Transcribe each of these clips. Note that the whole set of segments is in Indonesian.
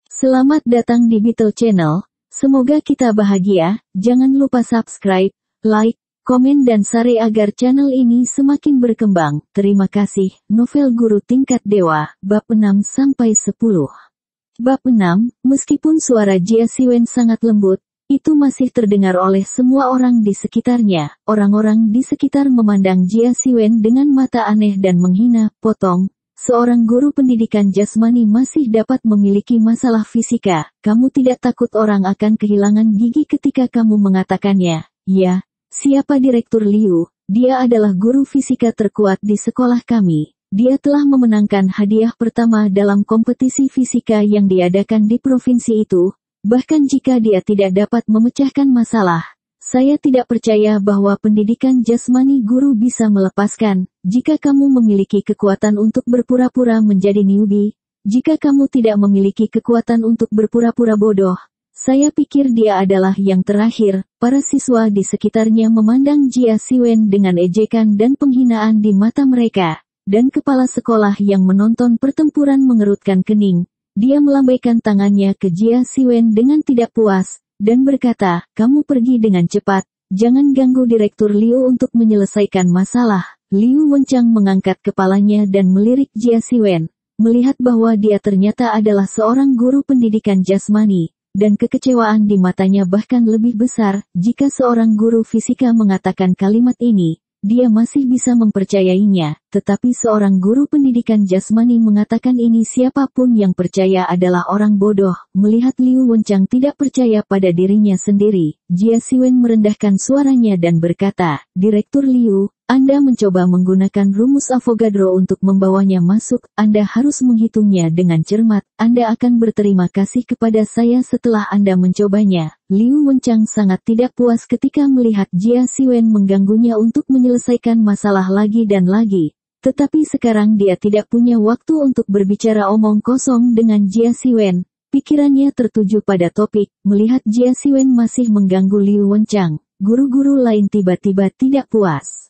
Selamat datang di Beetle Channel. Semoga kita bahagia. Jangan lupa subscribe, like, komen dan share agar channel ini semakin berkembang. Terima kasih. Novel Guru Tingkat Dewa, Bab 6-10. Bab 6, meskipun suara Jia Siwen sangat lembut, itu masih terdengar oleh semua orang di sekitarnya. Orang-orang di sekitar memandang Jia Siwen dengan mata aneh dan menghina. Potong. Seorang guru pendidikan jasmani masih dapat memiliki masalah fisika. Kamu tidak takut orang akan kehilangan gigi ketika kamu mengatakannya? Ya, siapa Direktur Liu? Dia adalah guru fisika terkuat di sekolah kami. Dia telah memenangkan hadiah pertama dalam kompetisi fisika yang diadakan di provinsi itu. Bahkan jika dia tidak dapat memecahkan masalah, saya tidak percaya bahwa pendidikan jasmani guru bisa melepaskan. Jika kamu memiliki kekuatan untuk berpura-pura menjadi newbie, jika kamu tidak memiliki kekuatan untuk berpura-pura bodoh, saya pikir dia adalah yang terakhir. Para siswa di sekitarnya memandang Jia Siwen dengan ejekan dan penghinaan di mata mereka, dan kepala sekolah yang menonton pertempuran mengerutkan kening. Dia melambaikan tangannya ke Jia Siwen dengan tidak puas, dan berkata, kamu pergi dengan cepat, jangan ganggu Direktur Liu untuk menyelesaikan masalah. Liu Wenchang mengangkat kepalanya dan melirik Jia Siwen, melihat bahwa dia ternyata adalah seorang guru pendidikan jasmani, dan kekecewaan di matanya bahkan lebih besar. Jika seorang guru fisika mengatakan kalimat ini, dia masih bisa mempercayainya, tetapi seorang guru pendidikan jasmani mengatakan ini, siapapun yang percaya adalah orang bodoh. Melihat Liu Wenchang tidak percaya pada dirinya sendiri, Jia Siwen merendahkan suaranya dan berkata, Direktur Liu, Anda mencoba menggunakan rumus Avogadro untuk membawanya masuk. Anda harus menghitungnya dengan cermat. Anda akan berterima kasih kepada saya setelah Anda mencobanya. Liu Wenchang sangat tidak puas ketika melihat Jia Siwen mengganggunya untuk menyelesaikan masalah lagi dan lagi. Tetapi sekarang dia tidak punya waktu untuk berbicara omong kosong dengan Jia Siwen. Pikirannya tertuju pada topik. Melihat Jia Siwen masih mengganggu Liu Wenchang, guru-guru lain tiba-tiba tidak puas.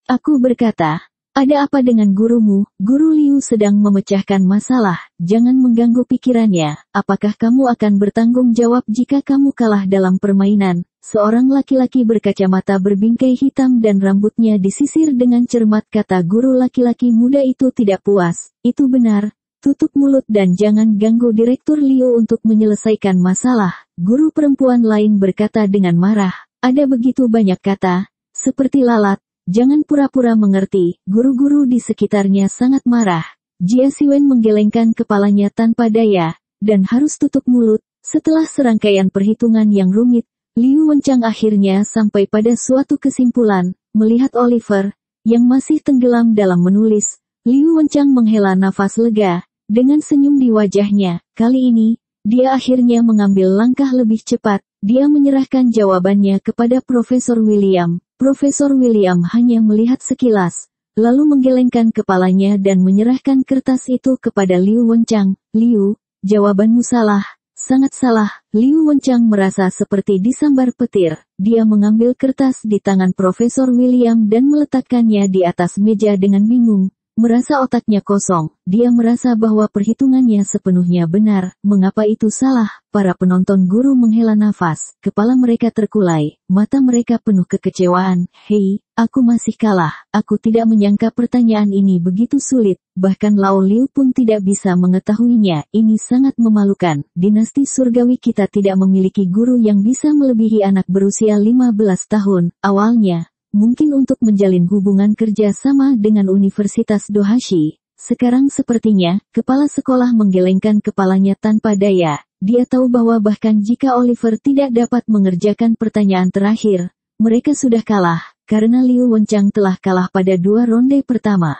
Aku berkata, ada apa dengan gurumu? Guru Liu sedang memecahkan masalah, jangan mengganggu pikirannya. Apakah kamu akan bertanggung jawab jika kamu kalah dalam permainan? Seorang laki-laki berkacamata berbingkai hitam dan rambutnya disisir dengan cermat, kata guru laki-laki muda itu tidak puas. Itu benar, tutup mulut dan jangan ganggu Direktur Liu untuk menyelesaikan masalah. Guru perempuan lain berkata dengan marah, ada begitu banyak kata, seperti lalat. Jangan pura-pura mengerti. Guru-guru di sekitarnya sangat marah. Jia Siwen menggelengkan kepalanya tanpa daya, dan harus tutup mulut. Setelah serangkaian perhitungan yang rumit, Liu Wenchang akhirnya sampai pada suatu kesimpulan. Melihat Oliver, yang masih tenggelam dalam menulis, Liu Wenchang menghela nafas lega, dengan senyum di wajahnya. Kali ini, dia akhirnya mengambil langkah lebih cepat. Dia menyerahkan jawabannya kepada Profesor William. Profesor William hanya melihat sekilas, lalu menggelengkan kepalanya dan menyerahkan kertas itu kepada Liu Wenchang. Liu, jawabanmu salah, sangat salah. Liu Wenchang merasa seperti disambar petir. Dia mengambil kertas di tangan Profesor William dan meletakkannya di atas meja dengan bingung. Merasa otaknya kosong, dia merasa bahwa perhitungannya sepenuhnya benar. Mengapa itu salah? Para penonton guru menghela nafas, kepala mereka terkulai, mata mereka penuh kekecewaan. Hei, aku masih kalah. Aku tidak menyangka pertanyaan ini begitu sulit, bahkan Lao Liu pun tidak bisa mengetahuinya. Ini sangat memalukan. Dinasti surgawi kita tidak memiliki guru yang bisa melebihi anak berusia 15 tahun. Awalnya, mungkin untuk menjalin hubungan kerja sama dengan Universitas Dohashi. Sekarang sepertinya, kepala sekolah menggelengkan kepalanya tanpa daya. Dia tahu bahwa bahkan jika Oliver tidak dapat mengerjakan pertanyaan terakhir, mereka sudah kalah, karena Liu Wenchang telah kalah pada 2 ronde pertama.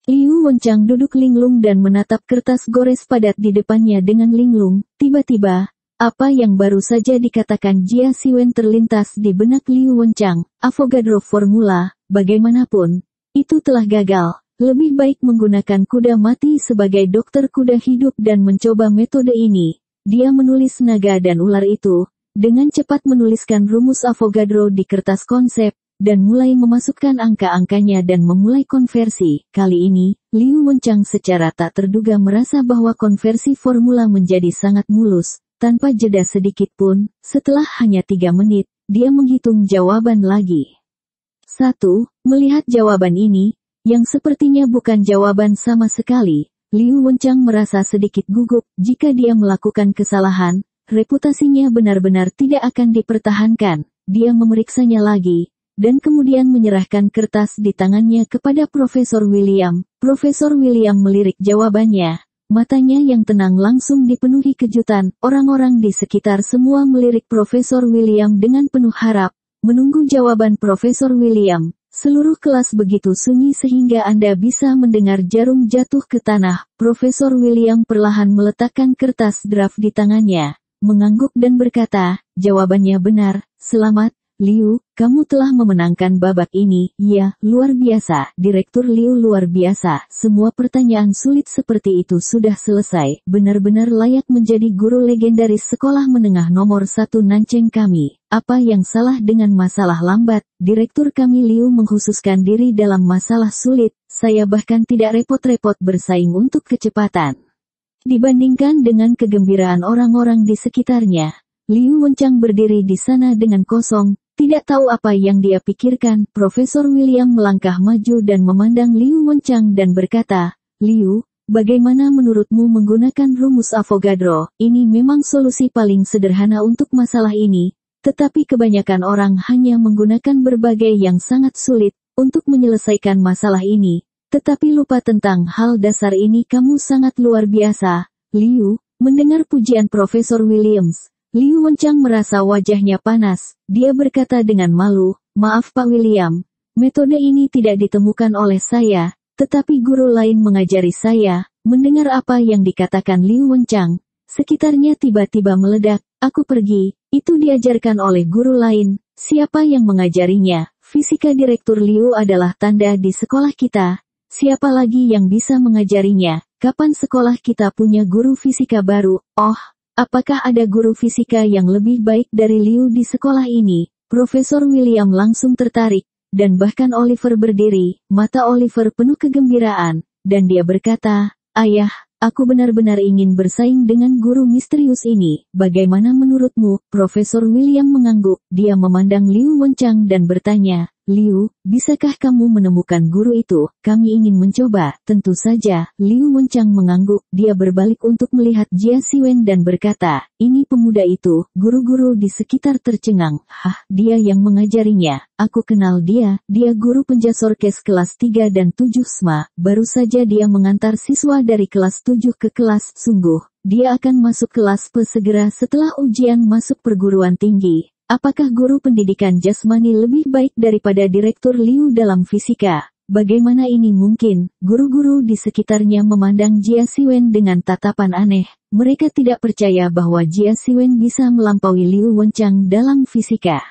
Liu Wenchang duduk linglung dan menatap kertas gores padat di depannya dengan linglung. Tiba-tiba, apa yang baru saja dikatakan Jia Siwen terlintas di benak Liu Wenchang. Avogadro formula, bagaimanapun, itu telah gagal. Lebih baik menggunakan kuda mati sebagai dokter kuda hidup dan mencoba metode ini. Dia menulis naga dan ular itu, dengan cepat menuliskan rumus Avogadro di kertas konsep. dan mulai memasukkan angka-angkanya dan memulai konversi. Kali ini, Liu Wenchang secara tak terduga merasa bahwa konversi formula menjadi sangat mulus, tanpa jeda sedikit pun. Setelah hanya 3 menit, dia menghitung jawaban lagi. 1. Melihat jawaban ini, yang sepertinya bukan jawaban sama sekali, Liu Wenchang merasa sedikit gugup. Jika dia melakukan kesalahan, reputasinya benar-benar tidak akan dipertahankan. Dia memeriksanya lagi, dan kemudian menyerahkan kertas di tangannya kepada Profesor William. Profesor William melirik jawabannya. Matanya yang tenang langsung dipenuhi kejutan. Orang-orang di sekitar semua melirik Profesor William dengan penuh harap, menunggu jawaban Profesor William. Seluruh kelas begitu sunyi sehingga Anda bisa mendengar jarum jatuh ke tanah. Profesor William perlahan meletakkan kertas draft di tangannya, mengangguk dan berkata, jawabannya benar. Selamat, Liu, kamu telah memenangkan babak ini. Ya, luar biasa. Direktur Liu luar biasa. Semua pertanyaan sulit seperti itu sudah selesai. Benar-benar layak menjadi guru legendaris sekolah menengah nomor 1 Nancheng kami. Apa yang salah dengan masalah lambat? Direktur kami Liu mengkhususkan diri dalam masalah sulit. Saya bahkan tidak repot-repot bersaing untuk kecepatan. Dibandingkan dengan kegembiraan orang-orang di sekitarnya, Liu Wenchang berdiri di sana dengan kosong, tidak tahu apa yang dia pikirkan. Profesor William melangkah maju dan memandang Liu Wenchang dan berkata, Liu, bagaimana menurutmu menggunakan rumus Avogadro? Ini memang solusi paling sederhana untuk masalah ini. Tetapi kebanyakan orang hanya menggunakan berbagai yang sangat sulit untuk menyelesaikan masalah ini, tetapi lupa tentang hal dasar ini. Kamu sangat luar biasa, Liu. Mendengar pujian Profesor Williams, Liu Wenchang merasa wajahnya panas. Dia berkata dengan malu, maaf Pak William, metode ini tidak ditemukan oleh saya, tetapi guru lain mengajari saya. Mendengar apa yang dikatakan Liu Wenchang, sekitarnya tiba-tiba meledak. Aku pergi. Itu diajarkan oleh guru lain. Siapa yang mengajarinya? Fisika Direktur Liu adalah tanda di sekolah kita. Siapa lagi yang bisa mengajarinya? Kapan sekolah kita punya guru fisika baru? Oh, apakah ada guru fisika yang lebih baik dari Liu di sekolah ini? Profesor William langsung tertarik, dan bahkan Oliver berdiri. Mata Oliver penuh kegembiraan, dan dia berkata, Ayah, aku benar-benar ingin bersaing dengan guru misterius ini. Bagaimana menurutmu? Profesor William mengangguk. Dia memandang Liu Wenchang dan bertanya, Liu, bisakah kamu menemukan guru itu? Kami ingin mencoba. Tentu saja. Liu Wenchang mengangguk. Dia berbalik untuk melihat Jia Siwen dan berkata, ini pemuda itu. Guru-guru di sekitar tercengang. Hah, dia yang mengajarinya. Aku kenal dia. Dia guru penjasorkes kelas 3 dan 7 SMA. Baru saja dia mengantar siswa dari kelas 7 ke kelas. Sungguh, dia akan masuk kelas P segera setelah ujian masuk perguruan tinggi. Apakah guru pendidikan jasmani lebih baik daripada Direktur Liu dalam fisika? Bagaimana ini mungkin? Guru-guru di sekitarnya memandang Jia Siwen dengan tatapan aneh. Mereka tidak percaya bahwa Jia Siwen bisa melampaui Liu Wenchang dalam fisika.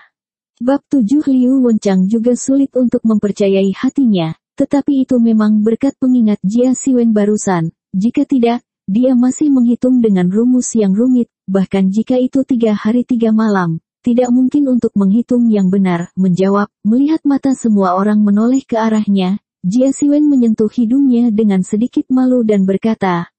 Bab 7 Liu Wenchang juga sulit untuk mempercayai hatinya, tetapi itu memang berkat pengingat Jia Siwen barusan. Jika tidak, dia masih menghitung dengan rumus yang rumit, bahkan jika itu 3 hari 3 malam. Tidak mungkin untuk menghitung yang benar. Menjawab, melihat mata semua orang menoleh ke arahnya, Jia Siwen menyentuh hidungnya dengan sedikit malu dan berkata,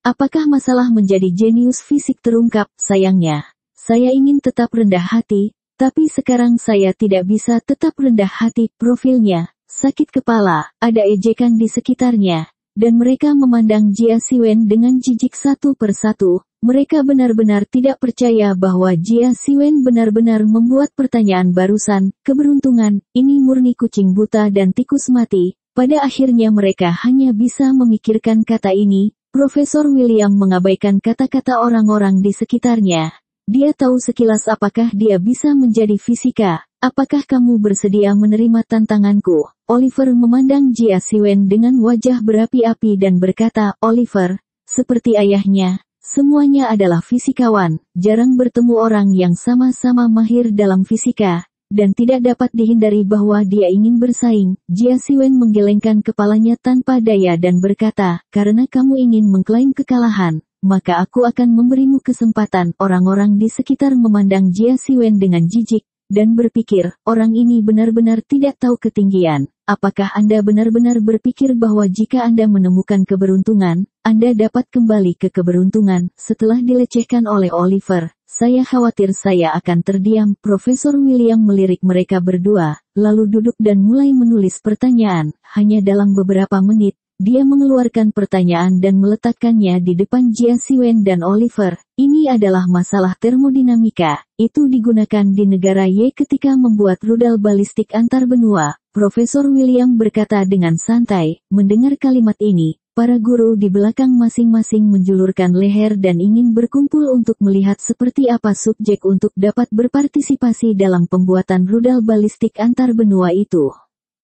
apakah masalah menjadi jenius fisik terungkap? Sayangnya, saya ingin tetap rendah hati, tapi sekarang saya tidak bisa tetap rendah hati. Profilnya sakit kepala, ada ejekan di sekitarnya, dan mereka memandang Jia Siwen dengan jijik satu persatu. Mereka benar-benar tidak percaya bahwa Jia Siwen benar-benar membuat pertanyaan barusan. Keberuntungan, ini murni kucing buta dan tikus mati. Pada akhirnya mereka hanya bisa memikirkan kata ini. Profesor William mengabaikan kata-kata orang-orang di sekitarnya. Dia tahu sekilas apakah dia bisa menjadi fisika. Apakah kamu bersedia menerima tantanganku? Oliver memandang Jia Siwen dengan wajah berapi-api dan berkata, Oliver, seperti ayahnya, semuanya adalah fisikawan. Jarang bertemu orang yang sama-sama mahir dalam fisika, dan tidak dapat dihindari bahwa dia ingin bersaing. Jia Siwen menggelengkan kepalanya tanpa daya dan berkata, karena kamu ingin mengklaim kekalahan, maka aku akan memberimu kesempatan. Orang-orang di sekitar memandang Jia Siwen dengan jijik, dan berpikir, orang ini benar-benar tidak tahu ketinggian. Apakah Anda benar-benar berpikir bahwa jika Anda menemukan keberuntungan, Anda dapat kembali ke keberuntungan? Setelah dilecehkan oleh Oliver, saya khawatir saya akan terdiam. Profesor William melirik mereka berdua, lalu duduk dan mulai menulis pertanyaan. Hanya dalam beberapa menit, dia mengeluarkan pertanyaan dan meletakkannya di depan Jia Siwen dan Oliver. Ini adalah masalah termodinamika. Itu digunakan di negara Y ketika membuat rudal balistik antar benua. Profesor William berkata dengan santai. Mendengar kalimat ini, para guru di belakang masing-masing menjulurkan leher dan ingin berkumpul untuk melihat seperti apa subjek untuk dapat berpartisipasi dalam pembuatan rudal balistik antar benua itu.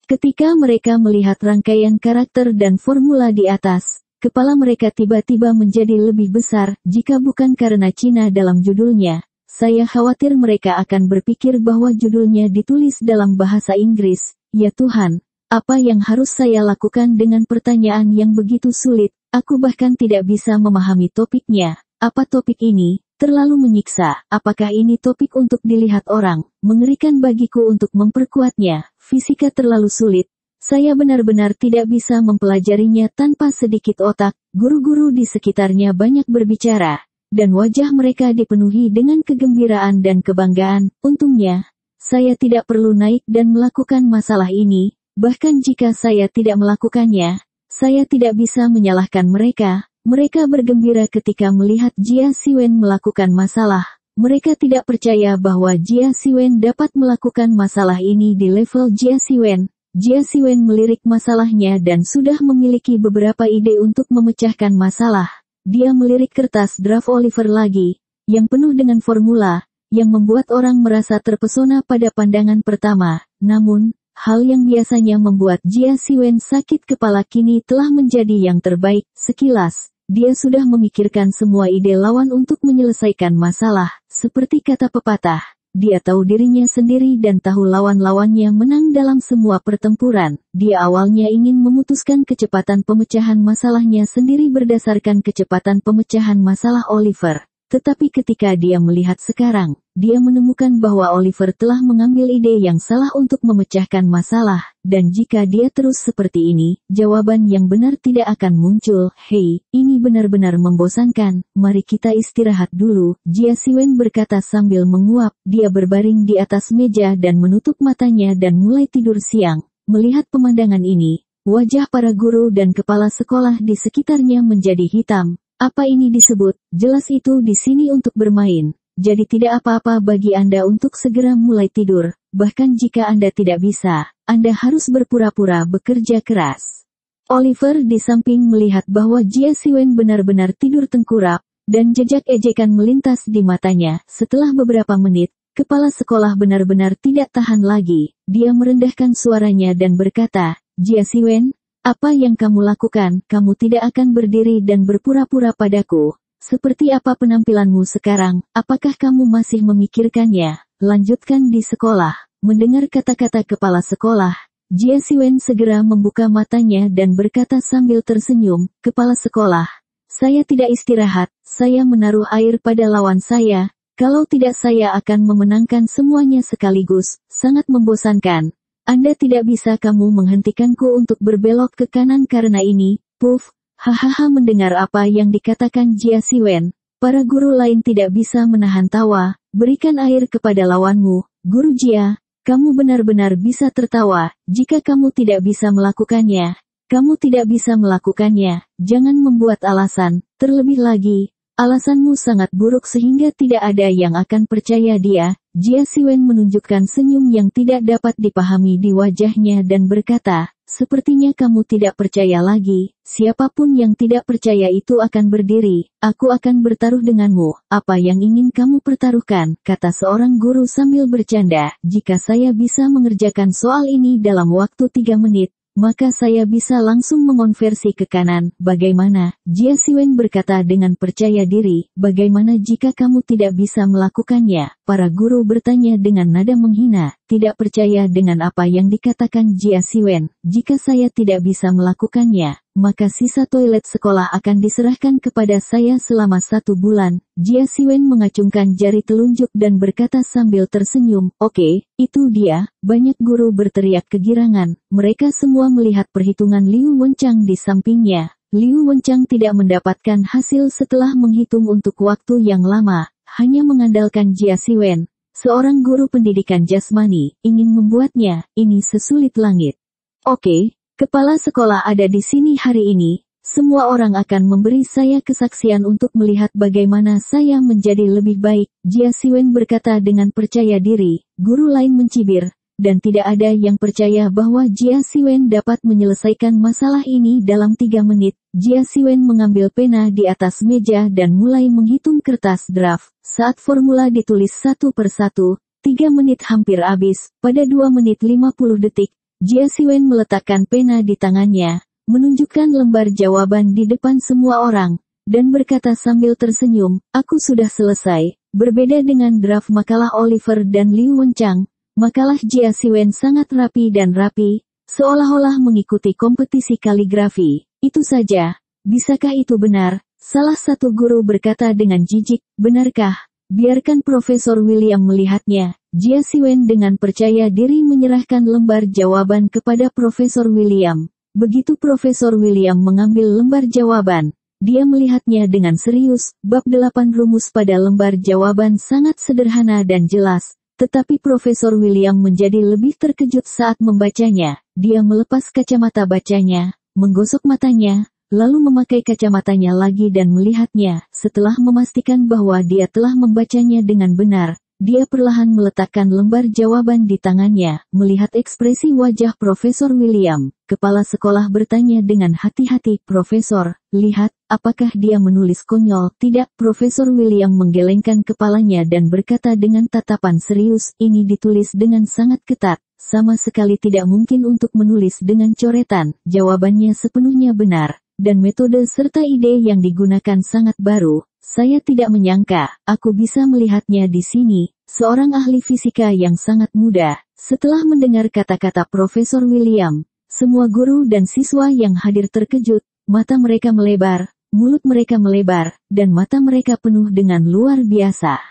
Ketika mereka melihat rangkaian karakter dan formula di atas, kepala mereka tiba-tiba menjadi lebih besar. Jika bukan karena Cina dalam judulnya, saya khawatir mereka akan berpikir bahwa judulnya ditulis dalam bahasa Inggris. Ya Tuhan, apa yang harus saya lakukan dengan pertanyaan yang begitu sulit? Aku bahkan tidak bisa memahami topiknya. Apa topik ini? Terlalu menyiksa. Apakah ini topik untuk dilihat orang? Mengerikan bagiku untuk memperkuatnya. Fisika terlalu sulit. Saya benar-benar tidak bisa mempelajarinya tanpa sedikit otak. Guru-guru di sekitarnya banyak berbicara, dan wajah mereka dipenuhi dengan kegembiraan dan kebanggaan. Untungnya, saya tidak perlu naik dan melakukan masalah ini. Bahkan jika saya tidak melakukannya, saya tidak bisa menyalahkan mereka. Mereka bergembira ketika melihat Jia Siwen melakukan masalah. Mereka tidak percaya bahwa Jia Siwen dapat melakukan masalah ini di level Jia Siwen. Jia Siwen melirik masalahnya dan sudah memiliki beberapa ide untuk memecahkan masalah. Dia melirik kertas draft Oliver lagi, yang penuh dengan formula, yang membuat orang merasa terpesona pada pandangan pertama. Namun, hal yang biasanya membuat Jia Siwen sakit kepala kini telah menjadi yang terbaik. Sekilas, dia sudah memikirkan semua ide lawan untuk menyelesaikan masalah. Seperti kata pepatah, dia tahu dirinya sendiri dan tahu lawan-lawannya menang dalam semua pertempuran. Dia awalnya ingin memutuskan kecepatan pemecahan masalahnya sendiri berdasarkan kecepatan pemecahan masalah Oliver. Tetapi ketika dia melihat sekarang, dia menemukan bahwa Oliver telah mengambil ide yang salah untuk memecahkan masalah, dan jika dia terus seperti ini, jawaban yang benar tidak akan muncul. Hei, ini benar-benar membosankan, mari kita istirahat dulu, Jia Siwen berkata sambil menguap. Dia berbaring di atas meja dan menutup matanya dan mulai tidur siang. Melihat pemandangan ini, wajah para guru dan kepala sekolah di sekitarnya menjadi hitam. Apa ini disebut? Jelas itu di sini untuk bermain. Jadi tidak apa-apa bagi Anda untuk segera mulai tidur. Bahkan jika Anda tidak bisa, Anda harus berpura-pura bekerja keras. Oliver di samping melihat bahwa Jia Siwen benar-benar tidur tengkurap, dan jejak ejekan melintas di matanya. Setelah beberapa menit, kepala sekolah benar-benar tidak tahan lagi. Dia merendahkan suaranya dan berkata, Jia Siwen, apa yang kamu lakukan? Kamu tidak akan berdiri dan berpura-pura padaku. Seperti apa penampilanmu sekarang? Apakah kamu masih memikirkannya? Lanjutkan di sekolah. Mendengar kata-kata kepala sekolah, Jia Siwen segera membuka matanya dan berkata sambil tersenyum, Kepala sekolah, saya tidak istirahat, saya menaruh air pada lawan saya. Kalau tidak saya akan memenangkan semuanya sekaligus. Sangat membosankan. Anda tidak bisa kamu menghentikanku untuk berbelok ke kanan karena ini, puff, hahaha. Mendengar apa yang dikatakan Jia Siwen, para guru lain tidak bisa menahan tawa. Berikan air kepada lawanmu, Guru Jia, kamu benar-benar bisa tertawa. Jika kamu tidak bisa melakukannya, kamu tidak bisa melakukannya. Jangan membuat alasan, terlebih lagi, alasanmu sangat buruk sehingga tidak ada yang akan percaya dia. Jia Siwen menunjukkan senyum yang tidak dapat dipahami di wajahnya dan berkata, sepertinya kamu tidak percaya lagi. Siapapun yang tidak percaya itu akan berdiri. Aku akan bertaruh denganmu. Apa yang ingin kamu pertaruhkan? Kata seorang guru sambil bercanda. Jika saya bisa mengerjakan soal ini dalam waktu 3 menit, maka saya bisa langsung mengonversi ke kanan. Bagaimana? Jia Siwen berkata dengan percaya diri. Bagaimana jika kamu tidak bisa melakukannya? Para guru bertanya dengan nada menghina. Tidak percaya dengan apa yang dikatakan Jia Siwen. Jika saya tidak bisa melakukannya, maka sisa toilet sekolah akan diserahkan kepada saya selama 1 bulan. Jia Siwen mengacungkan jari telunjuk dan berkata sambil tersenyum, "Oke, itu dia." Banyak guru berteriak kegirangan. Mereka semua melihat perhitungan Liu Wenchang di sampingnya. Liu Wenchang tidak mendapatkan hasil setelah menghitung untuk waktu yang lama, hanya mengandalkan Jia Siwen, seorang guru pendidikan jasmani, ingin membuatnya ini sesulit langit. "Oke, kepala sekolah ada di sini hari ini. Semua orang akan memberi saya kesaksian untuk melihat bagaimana saya menjadi lebih baik." Jia Siwen berkata dengan percaya diri. Guru lain mencibir, dan tidak ada yang percaya bahwa Jia Siwen dapat menyelesaikan masalah ini dalam 3 menit. Jia Siwen mengambil pena di atas meja dan mulai menghitung kertas draft. Saat formula ditulis satu persatu, 3 menit hampir habis. Pada 2 menit 50 detik, Jia Siwen meletakkan pena di tangannya, menunjukkan lembar jawaban di depan semua orang, dan berkata sambil tersenyum, "Aku sudah selesai." Berbeda dengan draft makalah Oliver dan Liu Wenchang, makalah Jia Siwen sangat rapi dan rapi, seolah-olah mengikuti kompetisi kaligrafi. "Itu saja. Bisakah itu benar?" Salah satu guru berkata dengan jijik, "Benarkah? Biarkan Profesor William melihatnya." Jia Siwen dengan percaya diri menyerahkan lembar jawaban kepada Profesor William. Begitu Profesor William mengambil lembar jawaban, dia melihatnya dengan serius. Bab 8 rumus pada lembar jawaban sangat sederhana dan jelas, tetapi Profesor William menjadi lebih terkejut saat membacanya. Dia melepas kacamata bacanya, menggosok matanya, lalu memakai kacamatanya lagi dan melihatnya. Setelah memastikan bahwa dia telah membacanya dengan benar, dia perlahan meletakkan lembar jawaban di tangannya. Melihat ekspresi wajah Profesor William, kepala sekolah bertanya dengan hati-hati, "Profesor, lihat, apakah dia menulis konyol?" "Tidak." Profesor William menggelengkan kepalanya dan berkata dengan tatapan serius, "Ini ditulis dengan sangat ketat. Sama sekali tidak mungkin untuk menulis dengan coretan." Jawabannya sepenuhnya benar, dan metode serta ide yang digunakan sangat baru. "Saya tidak menyangka, aku bisa melihatnya di sini." Seorang ahli fisika yang sangat muda. Setelah mendengar kata-kata Profesor William, semua guru dan siswa yang hadir terkejut, mata mereka melebar, mulut mereka melebar, dan mata mereka penuh dengan luar biasa.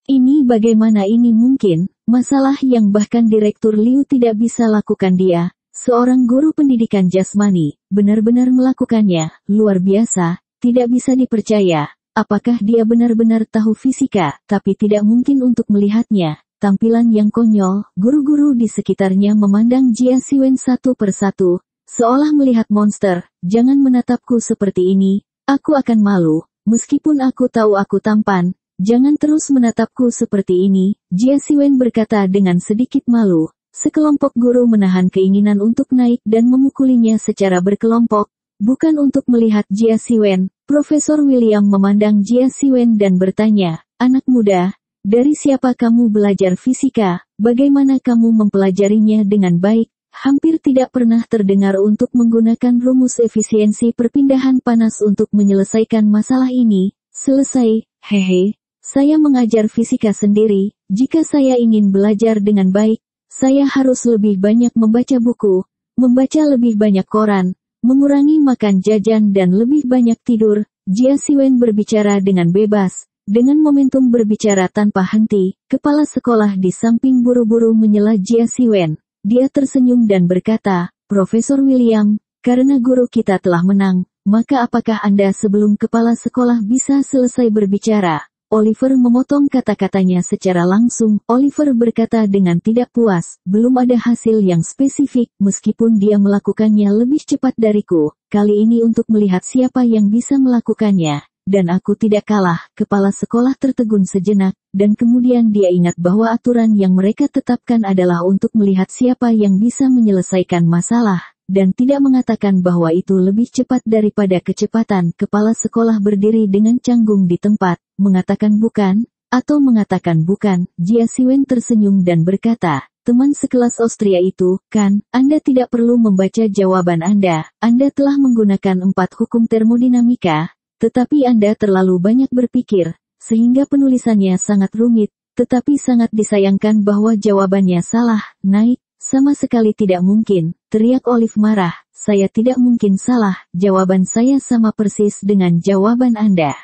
Ini bagaimana ini mungkin? Masalah yang bahkan Direktur Liu tidak bisa lakukan dia, seorang guru pendidikan jasmani, benar-benar melakukannya. Luar biasa, tidak bisa dipercaya. Apakah dia benar-benar tahu fisika, tapi tidak mungkin untuk melihatnya? Tampilan yang konyol, guru-guru di sekitarnya memandang Jia Siwen satu persatu, seolah melihat monster. "Jangan menatapku seperti ini, aku akan malu, meskipun aku tahu aku tampan. Jangan terus menatapku seperti ini." Jia Siwen berkata dengan sedikit malu. Sekelompok guru menahan keinginan untuk naik dan memukulinya secara berkelompok, bukan untuk melihat Jia Siwen. Profesor William memandang Jia Siwen dan bertanya, "Anak muda, dari siapa kamu belajar fisika? Bagaimana kamu mempelajarinya dengan baik?" "Hampir tidak pernah terdengar untuk menggunakan rumus efisiensi perpindahan panas untuk menyelesaikan masalah ini." "Selesai, hehe. Saya mengajar fisika sendiri. Jika saya ingin belajar dengan baik, saya harus lebih banyak membaca buku, membaca lebih banyak koran, mengurangi makan jajan dan lebih banyak tidur." Jia Siwen berbicara dengan bebas, dengan momentum berbicara tanpa henti. Kepala sekolah di samping buru-buru menyela Jia Siwen. Dia tersenyum dan berkata, "Profesor William, karena guru kita telah menang, maka apakah Anda sebelum kepala sekolah bisa selesai berbicara?" Oliver memotong kata-katanya secara langsung. Oliver berkata dengan tidak puas, "Belum ada hasil yang spesifik, meskipun dia melakukannya lebih cepat dariku. Kali ini untuk melihat siapa yang bisa melakukannya. Dan aku tidak kalah." Kepala sekolah tertegun sejenak, dan kemudian dia ingat bahwa aturan yang mereka tetapkan adalah untuk melihat siapa yang bisa menyelesaikan masalah, dan tidak mengatakan bahwa itu lebih cepat daripada kecepatan. Kepala sekolah berdiri dengan canggung di tempat, mengatakan bukan, atau mengatakan bukan. Jia Siwen tersenyum dan berkata, "Teman sekelas Austria itu, kan, Anda tidak perlu membaca jawaban Anda. Anda telah menggunakan 4 hukum termodinamika, tetapi Anda terlalu banyak berpikir, sehingga penulisannya sangat rumit, tetapi sangat disayangkan bahwa jawabannya salah. Naik, sama sekali tidak mungkin. teriak Olive marah. Saya tidak mungkin salah, jawaban saya sama persis dengan jawaban Anda.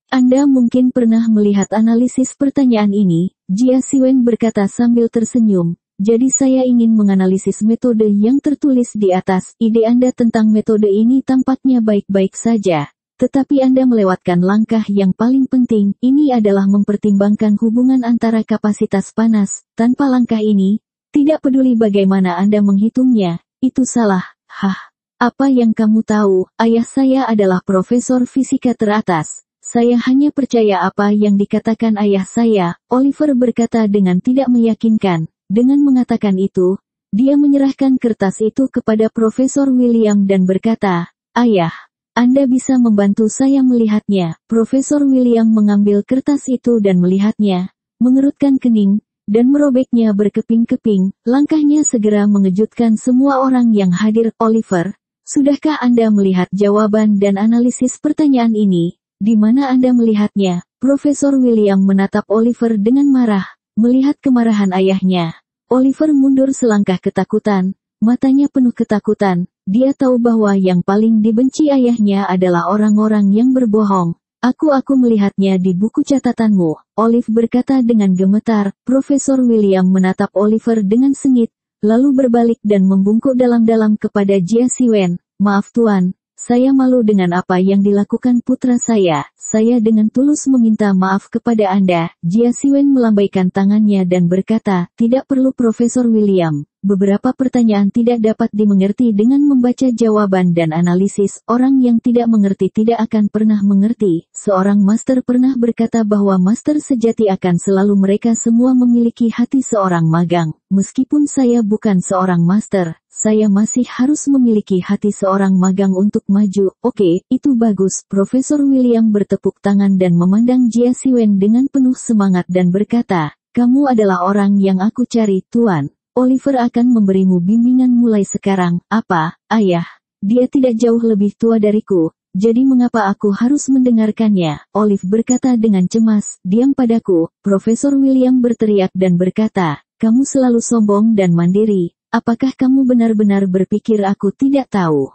Anda mungkin pernah melihat analisis pertanyaan ini, Jia Siwen berkata sambil tersenyum. Jadi saya ingin menganalisis metode yang tertulis di atas. Ide Anda tentang metode ini tampaknya baik-baik saja. Tetapi Anda melewatkan langkah yang paling penting. Ini adalah mempertimbangkan hubungan antara kapasitas panas. Tanpa langkah ini, tidak peduli bagaimana Anda menghitungnya, itu salah. Hah, apa yang kamu tahu? Ayah saya adalah profesor fisika teratas. Saya hanya percaya apa yang dikatakan ayah saya, Oliver berkata dengan tidak meyakinkan. Dengan mengatakan itu, dia menyerahkan kertas itu kepada Profesor William dan berkata, "Ayah, Anda bisa membantu saya melihatnya." Profesor William mengambil kertas itu dan melihatnya, mengerutkan kening, dan merobeknya berkeping-keping. Langkahnya segera mengejutkan semua orang yang hadir. Oliver, sudahkah Anda melihat jawaban dan analisis pertanyaan ini? Di mana Anda melihatnya? Profesor William menatap Oliver dengan marah, melihat kemarahan ayahnya. Oliver mundur selangkah ketakutan, matanya penuh ketakutan. Dia tahu bahwa yang paling dibenci ayahnya adalah orang-orang yang berbohong. Aku melihatnya di buku catatanmu, Olive berkata dengan gemetar. Profesor William menatap Oliver dengan sengit, lalu berbalik dan membungkuk dalam-dalam kepada Jia Siwen. "Maaf Tuan. Saya malu dengan apa yang dilakukan putra saya. Saya dengan tulus meminta maaf kepada Anda." Jia Siwen melambaikan tangannya dan berkata, "Tidak perlu Profesor William. Beberapa pertanyaan tidak dapat dimengerti dengan membaca jawaban dan analisis. Orang yang tidak mengerti tidak akan pernah mengerti." Seorang master pernah berkata bahwa master sejati akan selalu mereka semua memiliki hati seorang magang. Meskipun saya bukan seorang master, saya masih harus memiliki hati seorang magang untuk maju. Oke, itu bagus. Profesor William bertepuk tangan dan memandang Jia Siwen dengan penuh semangat dan berkata, "Kamu adalah orang yang aku cari, Tuan. Oliver akan memberimu bimbingan mulai sekarang." "Apa, Ayah? Dia tidak jauh lebih tua dariku. Jadi mengapa aku harus mendengarkannya?" Olive berkata dengan cemas. "Diam padaku." Profesor William berteriak dan berkata, "Kamu selalu sombong dan mandiri. Apakah kamu benar-benar berpikir aku tidak tahu?"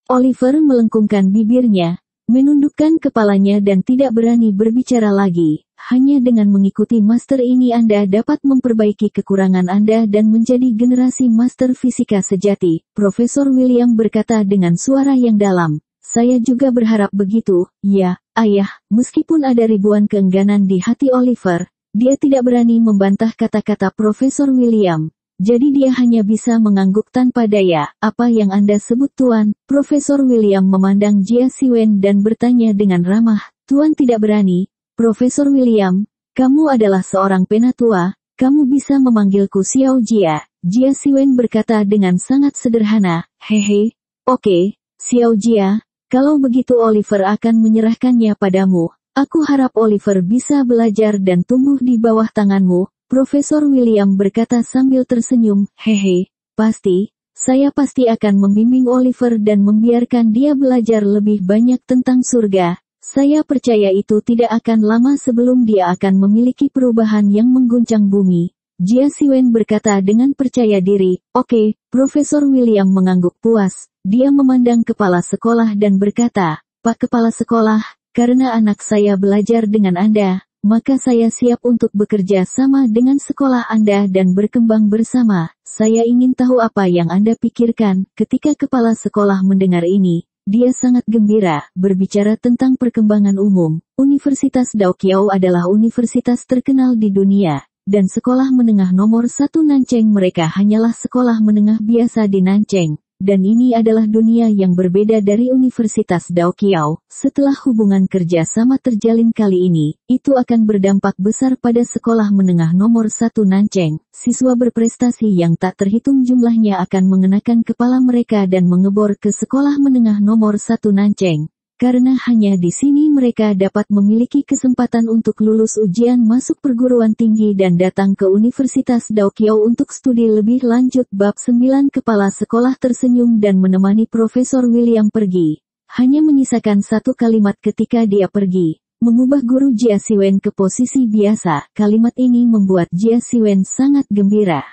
Oliver melengkungkan bibirnya, menundukkan kepalanya dan tidak berani berbicara lagi. Hanya dengan mengikuti master ini Anda dapat memperbaiki kekurangan Anda dan menjadi generasi master fisika sejati. Profesor William berkata dengan suara yang dalam. "Saya juga berharap begitu, ya, Ayah." Meskipun ada ribuan keengganan di hati Oliver, dia tidak berani membantah kata-kata Profesor William. Jadi dia hanya bisa mengangguk tanpa daya. "Apa yang Anda sebut Tuan?" Profesor William memandang Jia Siwen dan bertanya dengan ramah. "Tuan tidak berani?" "Profesor William, kamu adalah seorang penatua, kamu bisa memanggilku Xiao Jia." Jia Siwen berkata dengan sangat sederhana, "Hehe, oke, Xiao Jia, kalau begitu Oliver akan menyerahkannya padamu. Aku harap Oliver bisa belajar dan tumbuh di bawah tanganmu." Profesor William berkata sambil tersenyum, "Hehe, pasti, saya pasti akan membimbing Oliver dan membiarkan dia belajar lebih banyak tentang surga. Saya percaya itu tidak akan lama sebelum dia akan memiliki perubahan yang mengguncang bumi." Jia Siwen berkata dengan percaya diri. "Oke." Profesor William mengangguk puas. Dia memandang kepala sekolah dan berkata, "Pak Kepala Sekolah, karena anak saya belajar dengan Anda, maka saya siap untuk bekerja sama dengan sekolah Anda dan berkembang bersama. Saya ingin tahu apa yang Anda pikirkan." Ketika kepala sekolah mendengar ini, dia sangat gembira. Berbicara tentang perkembangan umum, Universitas Daoqiao adalah universitas terkenal di dunia, dan sekolah menengah nomor 1 Nancheng mereka hanyalah sekolah menengah biasa di Nancheng. Dan ini adalah dunia yang berbeda dari Universitas Daoqiao. Setelah hubungan kerja sama terjalin kali ini, itu akan berdampak besar pada sekolah menengah nomor 1 Nancheng. Siswa berprestasi yang tak terhitung jumlahnya akan mengenakan kepala mereka dan mengebor ke sekolah menengah nomor 1 Nancheng. Karena hanya di sini mereka dapat memiliki kesempatan untuk lulus ujian masuk perguruan tinggi dan datang ke Universitas Daoqiao untuk studi lebih lanjut. Bab 9. Kepala sekolah tersenyum dan menemani Profesor William pergi. Hanya menyisakan satu kalimat ketika dia pergi, mengubah guru Jia Siwen ke posisi biasa. Kalimat ini membuat Jia Siwen sangat gembira.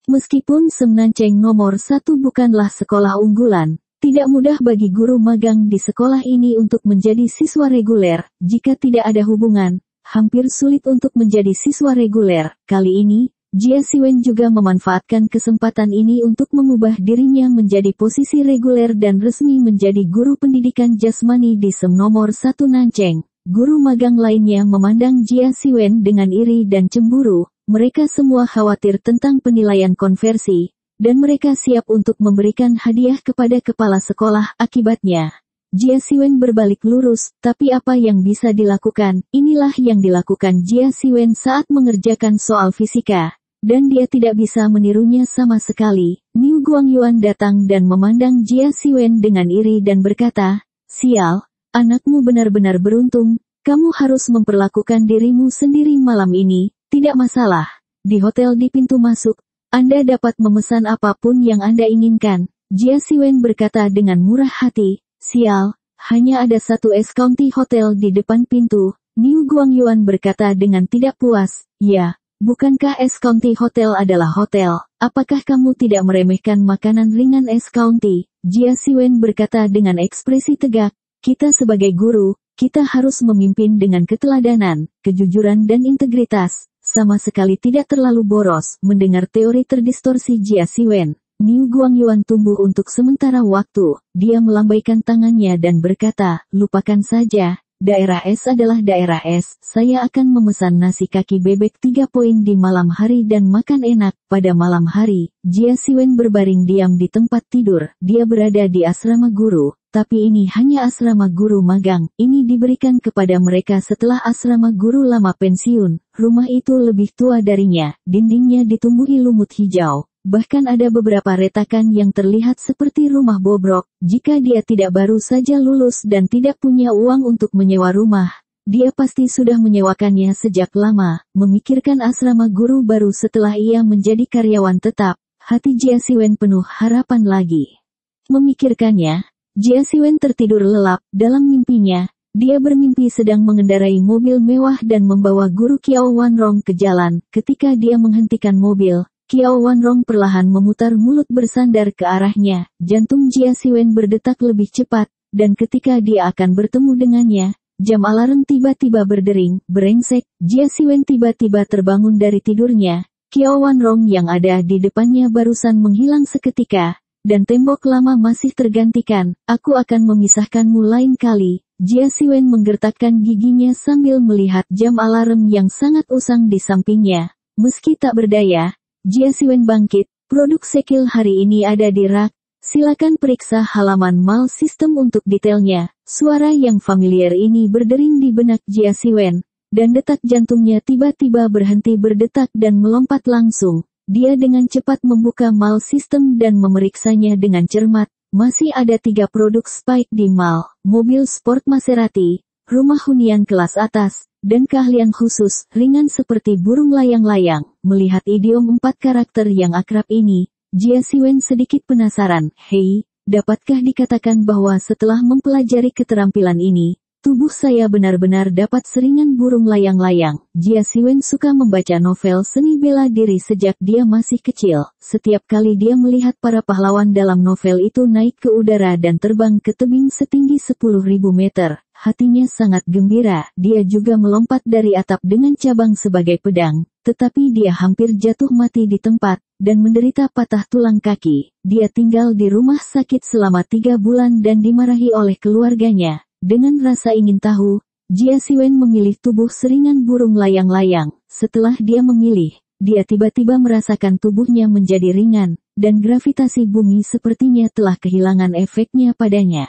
Meskipun Semnanceng nomor 1 bukanlah sekolah unggulan, tidak mudah bagi guru magang di sekolah ini untuk menjadi siswa reguler. Jika tidak ada hubungan, hampir sulit untuk menjadi siswa reguler. Kali ini, Jia Siwen juga memanfaatkan kesempatan ini untuk mengubah dirinya menjadi posisi reguler dan resmi menjadi guru pendidikan jasmani di Sem nomor 1 Nanceng. Guru magang lainnya memandang Jia Siwen dengan iri dan cemburu. Mereka semua khawatir tentang penilaian konversi, dan mereka siap untuk memberikan hadiah kepada kepala sekolah akibatnya. Jia Siwen berbalik lurus, tapi apa yang bisa dilakukan? Inilah yang dilakukan Jia Siwen saat mengerjakan soal fisika, dan dia tidak bisa menirunya sama sekali. Niu Guangyuan datang dan memandang Jia Siwen dengan iri dan berkata, "Sial, anakmu benar-benar beruntung, kamu harus memperlakukan dirimu sendiri malam ini. Tidak masalah. Di hotel di pintu masuk, Anda dapat memesan apapun yang Anda inginkan." Jia Siwen berkata dengan murah hati, "Sial, hanya ada satu es county hotel di depan pintu." Niu Guangyuan berkata dengan tidak puas, "Ya, bukankah es county hotel adalah hotel? Apakah kamu tidak meremehkan makanan ringan es county?" Jia Siwen berkata dengan ekspresi tegak, "Kita sebagai guru, kita harus memimpin dengan keteladanan, kejujuran dan integritas. Sama sekali tidak terlalu boros." Mendengar teori terdistorsi Jia Siwen, Niu Guangyuan tumbuh untuk sementara waktu. Dia melambaikan tangannya dan berkata, "Lupakan saja, daerah S adalah daerah S. Saya akan memesan nasi kaki bebek 3 poin di malam hari dan makan enak." Pada malam hari, Jia Siwen berbaring diam di tempat tidur. Dia berada di asrama guru. Tapi ini hanya asrama guru magang. Ini diberikan kepada mereka setelah asrama guru lama pensiun. Rumah itu lebih tua darinya. Dindingnya ditumbuhi lumut hijau. Bahkan ada beberapa retakan yang terlihat seperti rumah bobrok. Jika dia tidak baru saja lulus dan tidak punya uang untuk menyewa rumah, dia pasti sudah menyewakannya sejak lama. Memikirkan asrama guru baru setelah ia menjadi karyawan tetap, hati Jia Siwen penuh harapan lagi. Memikirkannya, Jia Siwen tertidur lelap. Dalam mimpinya, dia bermimpi sedang mengendarai mobil mewah dan membawa guru Qiao Wanrong ke jalan. Ketika dia menghentikan mobil, Qiao Wanrong perlahan memutar mulut bersandar ke arahnya. Jantung Jia Siwen berdetak lebih cepat, dan ketika dia akan bertemu dengannya, jam alarm tiba-tiba berdering. Brengsek, Jia Siwen tiba-tiba terbangun dari tidurnya. Qiao Wanrong yang ada di depannya barusan menghilang seketika, dan tembok lama masih tergantikan. "Aku akan memisahkanmu lain kali." Jia Siwen menggertakkan giginya sambil melihat jam alarm yang sangat usang di sampingnya. Meski tak berdaya, Jia Siwen bangkit. "Produk Sekil hari ini ada di rak. Silakan periksa halaman Mal System untuk detailnya." Suara yang familiar ini berdering di benak Jia Siwen, dan detak jantungnya tiba-tiba berhenti berdetak dan melompat langsung. Dia dengan cepat membuka Mal System dan memeriksanya dengan cermat. Masih ada 3 produk Spike di Mal, mobil sport Maserati, rumah hunian kelas atas, dan keahlian khusus, ringan seperti burung layang-layang. Melihat idiom 4 karakter yang akrab ini, Jia Siwen sedikit penasaran. "Hei, dapatkah dikatakan bahwa setelah mempelajari keterampilan ini, tubuh saya benar-benar dapat seringan burung layang-layang?" Jia Siwen suka membaca novel seni bela diri sejak dia masih kecil. Setiap kali dia melihat para pahlawan dalam novel itu naik ke udara dan terbang ke tebing setinggi 10.000 meter, hatinya sangat gembira. Dia juga melompat dari atap dengan cabang sebagai pedang, tetapi dia hampir jatuh mati di tempat, dan menderita patah tulang kaki. Dia tinggal di rumah sakit selama 3 bulan dan dimarahi oleh keluarganya. Dengan rasa ingin tahu, Jia Siwen memilih tubuh seringan burung layang-layang. Setelah dia memilih, dia tiba-tiba merasakan tubuhnya menjadi ringan, dan gravitasi bumi sepertinya telah kehilangan efeknya padanya.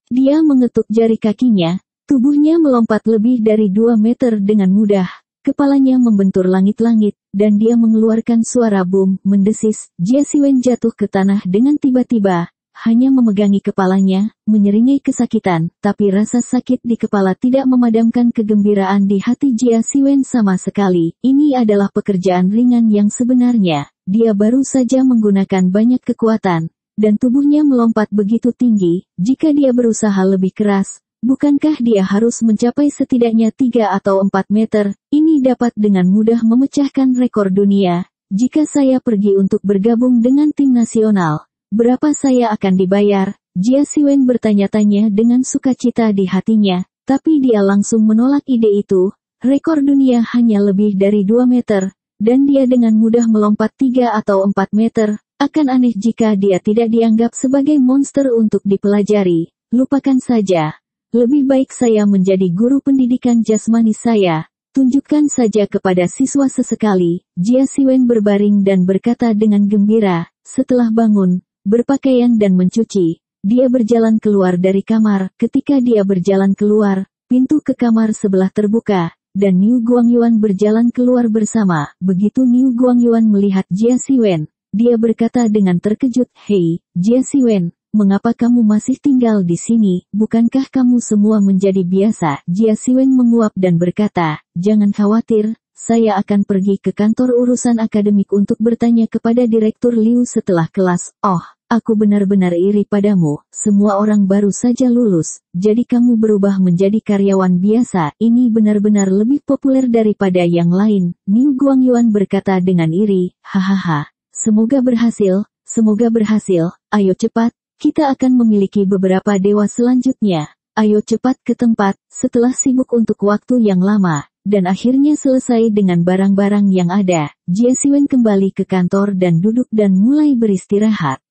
Dia mengetuk jari kakinya, tubuhnya melompat lebih dari 2 meter dengan mudah. Kepalanya membentur langit-langit, dan dia mengeluarkan suara boom, mendesis. Jia Siwen jatuh ke tanah dengan tiba-tiba. Hanya memegangi kepalanya, menyeringai kesakitan, tapi rasa sakit di kepala tidak memadamkan kegembiraan di hati Jia Siwen sama sekali. Ini adalah pekerjaan ringan yang sebenarnya. Dia baru saja menggunakan banyak kekuatan, dan tubuhnya melompat begitu tinggi. Jika dia berusaha lebih keras, bukankah dia harus mencapai setidaknya 3 atau 4 meter? Ini dapat dengan mudah memecahkan rekor dunia. Jika saya pergi untuk bergabung dengan tim nasional, berapa saya akan dibayar? Jia Siwen bertanya-tanya dengan sukacita di hatinya, tapi dia langsung menolak ide itu. Rekor dunia hanya lebih dari 2 meter, dan dia dengan mudah melompat 3 atau 4 meter. Akan aneh jika dia tidak dianggap sebagai monster untuk dipelajari. Lupakan saja. Lebih baik saya menjadi guru pendidikan jasmani saya. Tunjukkan saja kepada siswa sesekali. Jia Siwen berbaring dan berkata dengan gembira. Setelah bangun, berpakaian dan mencuci, dia berjalan keluar dari kamar. Ketika dia berjalan keluar, pintu ke kamar sebelah terbuka, dan Niu Guangyuan berjalan keluar bersama. Begitu Niu Guangyuan melihat Jia Siwen, dia berkata dengan terkejut, "Hei, Jia Siwen, mengapa kamu masih tinggal di sini? Bukankah kamu semua menjadi biasa?" Jia Siwen menguap dan berkata, "Jangan khawatir, saya akan pergi ke kantor urusan akademik untuk bertanya kepada Direktur Liu setelah kelas." "Oh, aku benar-benar iri padamu, semua orang baru saja lulus, jadi kamu berubah menjadi karyawan biasa. Ini benar-benar lebih populer daripada yang lain." Niu Guangyuan berkata dengan iri, "Hahaha, semoga berhasil, semoga berhasil, ayo cepat. Kita akan memiliki beberapa dewa selanjutnya. Ayo cepat ke tempat." Setelah sibuk untuk waktu yang lama, dan akhirnya selesai dengan barang-barang yang ada, Jia Siwen kembali ke kantor dan duduk dan mulai beristirahat.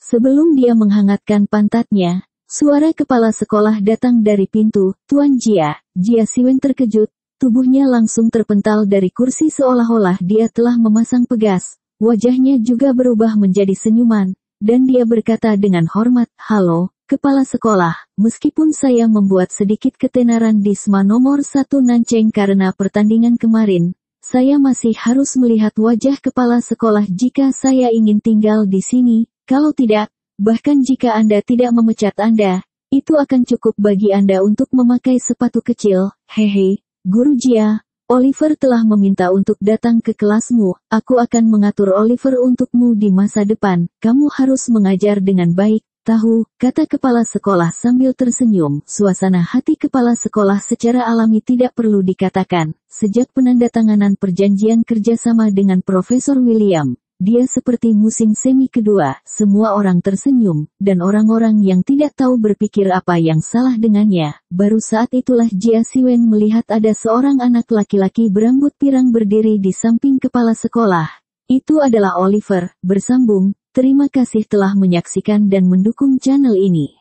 Sebelum dia menghangatkan pantatnya, suara kepala sekolah datang dari pintu. "Tuan Jia." Jia Siwen terkejut, tubuhnya langsung terpental dari kursi seolah-olah dia telah memasang pegas. Wajahnya juga berubah menjadi senyuman. Dan dia berkata dengan hormat, "Halo, kepala sekolah, meskipun saya membuat sedikit ketenaran di SMA nomor 1 Nancheng karena pertandingan kemarin, saya masih harus melihat wajah kepala sekolah jika saya ingin tinggal di sini. Kalau tidak, bahkan jika Anda tidak memecat Anda, itu akan cukup bagi Anda untuk memakai sepatu kecil." "Hehe, Guru Jia, Oliver telah meminta untuk datang ke kelasmu. Aku akan mengatur Oliver untukmu di masa depan. Kamu harus mengajar dengan baik, tahu?" kata kepala sekolah sambil tersenyum. Suasana hati kepala sekolah secara alami tidak perlu dikatakan. Sejak penandatanganan perjanjian kerjasama dengan Profesor William, dia seperti musim semi kedua. Semua orang tersenyum, dan orang-orang yang tidak tahu berpikir apa yang salah dengannya. Baru saat itulah Jia Siwen melihat ada seorang anak laki-laki berambut pirang berdiri di samping kepala sekolah. Itu adalah Oliver. Bersambung. Terima kasih telah menyaksikan dan mendukung channel ini.